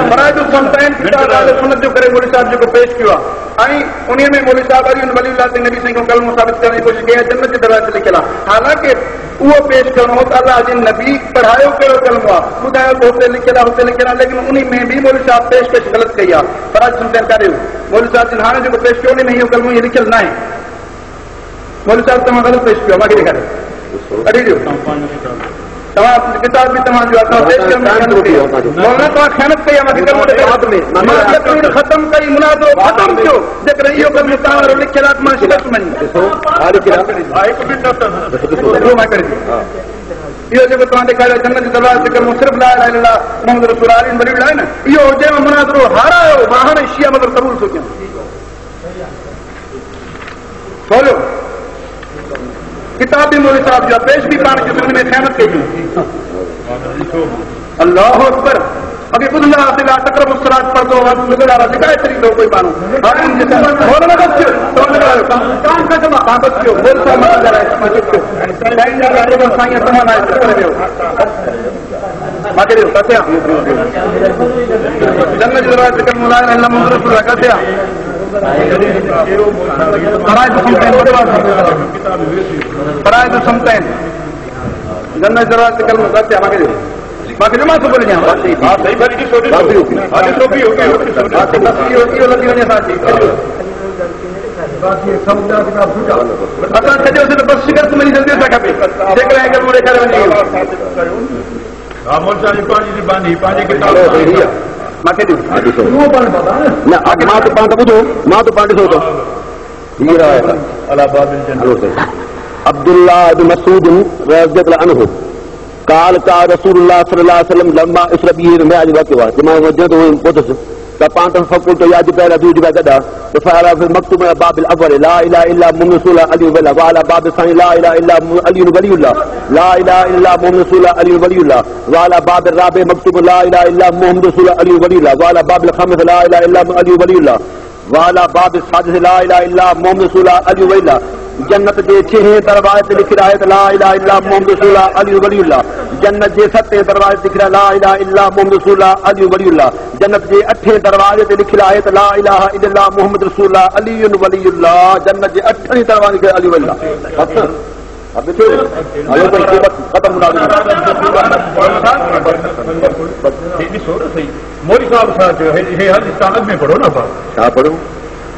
فرائض الصمتين کتاب اہل سنت جو کرے مولوی صاحب جو پیش کیا ऐं उन में मौलवी साहब अली वली अल्लाह ते नबी साईं को कलमो साबित करने की कोशिश कई जन्नत के दरवाजे लिखियल आहे हालांकि उहो पेश करणो हो त अल्लाह जे नबी पढ़ायो कहिड़ो कलमो आहे ॿुधायो त हुते लिखियल आहे लेकिन उन में भी मौलवी साहब पेशकश ग़लत कई आहे फराज सुनते करे मौलवी साहब जिन हाणे जेको पेश कयो उन में इहो कलमो इहो लिखियल न आहे मौलवी साहब तव्हां ग़लत पेश कयो मूंखे ॾेखारियो कढी ॾियो तव्हां किताब बि तव्हां जो आहे पेश मौलाना तव्हां ख़यानत कई आहे मूंखे तकरीर ख़तम कई मुनाज़रो ख़तम थियो जेकॾहिं इहो कमु तव्हां वारो लिखियल आहे मां शिकस्त मञी इहो जेको तव्हां ॾेखारियो जन्नत जे दरवाज़े ते कलमो सिर्फ़ ला इलाहा इल्लल्लाह मुहम्मद रसूल अली वली आहे न इहो हुजे मुनाज़रो हारायो मां हाणे शिया मगर क़बूल थो कयां खोलियो किताब भी मौलवी साहब जो पेश भी पाण के में ख़यानत कई अल्लाह अकबर अगे ॿुधंदा हुआसीं ला तक़रबु सलात पढ़ंदो ॿुधंदा हुआसीं काए तरीक़ो कोई माण्हू فرائض الصمتين جنت دروازے سے کلمہ کرتے ہیں باقی جو میں سب بولے ہیں ہاں صحیح بھائی کی سوچ بات بھی ہوگی بات ہوتی لگی وجہ ساتھی اصل سجو سے بس شکست ملی جلدی سے کھپے دیکھ رہے ہیں کہ مورے کھڑے ونے ہاں مول صاحب پانچ دی باندھی پانچ کتاب ماکے دی نہ اگے ماں تو پانچ بدھو ماں تو پانچ سو تو یہ رہا ہے اللہ باب الجنہ عبداللہ بن مسعود رضی اللہ عنہ قال قال رسول اللہ صلی اللہ علیہ وسلم لما اسربی میں اج واقعہ جما وجد پوتس فانت فقلت يا جبريل ادعو جبريل فعل في المكتوب باب الاول لا اله الا محمد رسول الله علي ولا وعلى باب الثاني لا اله الا علي ولي الله لا اله الا محمد رسول الله علي ولي الله وعلى باب الرابع مكتوب لا اله الا محمد رسول الله علي ولي الله وعلى باب الخامس لا اله الا علي ولي الله وعلى باب السادس لا اله الا محمد رسول الله علي ولي الله جنت کے 6 دروازے تے لکھ رہا ہے لا الہ الا محمد رسول اللہ علی ولی اللہ جنت کے 7 دروازے تے لکھ رہا ہے لا الہ الا محمد رسول اللہ علی ولی اللہ جنت کے 8 دروازے تے لکھ رہا ہے لا الہ الا اللہ محمد رسول اللہ علی ولی اللہ جنت کے 8 دروازے تے علی ولی اللہ اب دیکھو آیو پر ختم ہونا مولوی صاحب جو ہے ہر استعمال میں پڑھو نا کیا پڑھو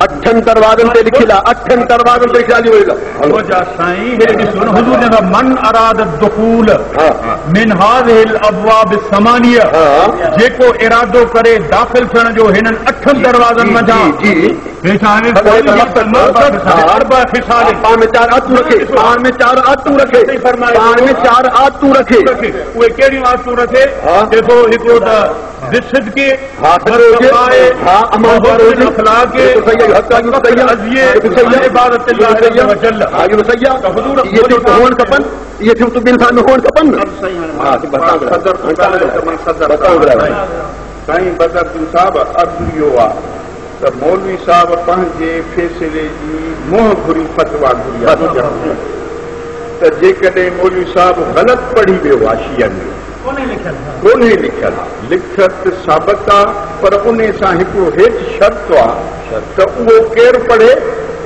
8 دروازوں سے لکھلا 8 دروازوں سے لکھلا جو ہوگا وجہ سائیں ہے سن حضور نے من اراد الدخول من هذه الابواب الثمانيه جے کو ارادو کرے داخل تھن جو ہنن 8 دروازوں منجا جی بیچانے اربع خصال پان میں 4 آتو رکھے پان میں 4 آتو رکھے پان میں 4 آتو رکھے وہ کیڑی آتو رکھے دیکھو ہکو جسد کے ہاتھ کے ہاں امر اخلاق کے عبادت اللہ وجل آگے مسیح حضور یہ تو ہون کپن یہ تو انسان میں ہون کپن ہاں صدر سائیں بدر صاحب ارجو وا تو مولوی صاحب پنجے فیصلے جی منہ گھری فتوا گھری تو جے کڈے مولوی صاحب غلط پڑھی ویو آشیا میں کونے لکھل لکھت ثابت آ پر انہیں سا ہکو ہیچ شرط آ تو وہ کیر پڑھے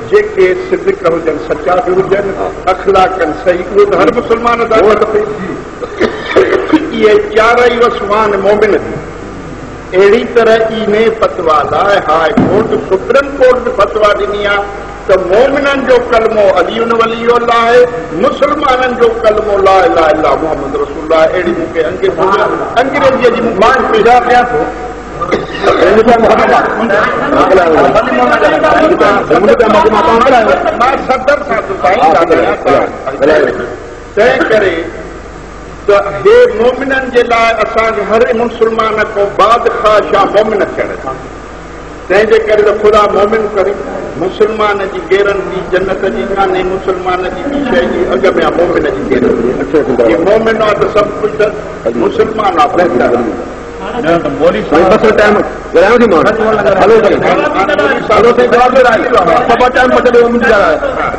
جے کے صدق ہوجن سچا بھی ہوجن اخلاقن صحیح وہ ہر مسلمان دا یہ چارئی وسوان مومن دی اہڑی طرح ای میں فتوا لائے ہائی کورٹ سپریم کورٹ میں فتوا دینی آ تو مومنن جو کلمو علی ولی اللہ ہے مسلمانن جو کلمو لا الہ الا محمد رسول اللہ اہڑی موقع انگریزی جی مان پیدا کیا تو صدر طے کرے تو یہ مومنن کے لائے اسان ہر مسلمان کو بادشاہ شاہ مومن کہنے تنहिंजे करे त ख़ुदा मोमिन करे मुस्लमान जी गेरनि जी जन्नत जी कान्हे मुस्लमान जी ॿी शइ जी अॻ में आहे मोमिन जी गेरनि मोमिन आहे त सभु कुझु मुस्लमान आहे बस टाइम ॻाल्हायो थी मां हलो हलो साईं जवाब सभा टाइम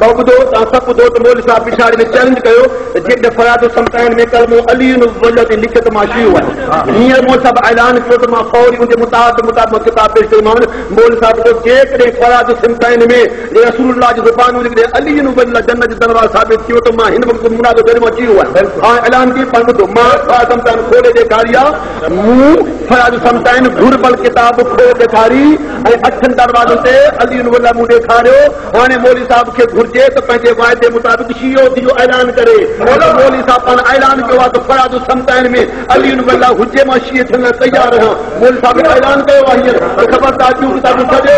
भाउ ॿुधो तव्हां सभु ॿुधो त मौलवी साहिब पिछाड़ी में चैलेंज कयो त जेके फराद समताइन में कलमो अली वजह ते लिखियो त मां शियो आहियां हींअर मौलवी साहिब ऐलान कयो त मां फौरी उनजे मुताबिक़ किताब पेश कईमान मौलवी साहिब जो जेकॾहिं फराद समताइन में रसूलुल्लाह जी ज़ुबान निकिरे अली वजह जन्नत जो दरवाज़ो साबित थियो त मां हिन वक़्तु मुनादो करे मां शियो आहियां हाणे ऐलान की पर ॿुधो मां फराद समताइन खोले ॾेखारी आहे मूं फराद समताइन घुरबल किताब खोले ॾेखारी ऐं 8 दरवाज़नि ते अली वजह मूं ॾेखारियो हाणे मौलवी साहिब खे घुर्जे त पंहिंजे वाइदे मुताबिक़ शियो जो ऐलान करे मौलवी साहिब पाण ऐलान कयो आहे त फराद समताइन में अली वल्ला हुजे मां शीए थियण लाइ तयार आहियां मौलवी साहिब ऐलान कयो आहे हींअर ख़बरदार जूं किताबूं छॾियो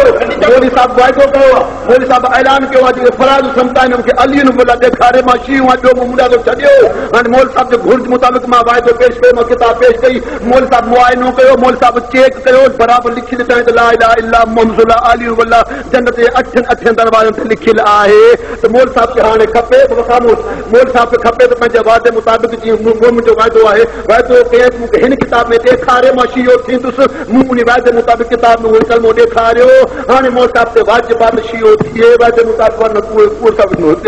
मौलवी साहिब वाइदो कयो आहे मौलवी साहिब ऐलान कयो आहे जेके फराद समताइन मूंखे अली वल्ला ॾेखारे मां शीयो आहियां ॿियो मुंडा थो छॾियो हाणे मौलवी साहिब जे घुर्ज मुताबिक़ मां वाइदो पेश कयो मां किताब पेश कई मौलवी साहिब मुआइनो कयो मौलवी साहिब चेक कयो बराबरि लिखी ॾिठा त ला इलाहा इल्ला मुहम्मद अली वल्ला जन्नत जे 8 दरवाज़नि ते लिखियल आहे त मौलवी साहिब खे हाणे खपे मौलवी साहिब खे खपे त पंहिंजे वाइदे मुताबिक़ जीअं मुंहिंजो वाइदो आहे वाइदो कंहिं मूंखे हिन किताब में ॾेखारे मां शियो थींदुसि मूं उन वाइदे मुताबिक़ किताब में उहो कलमो ॾेखारियो हाणे मौलवी साहिब ते वाजिब आहे शियो थिए वाइदे मुताबिक़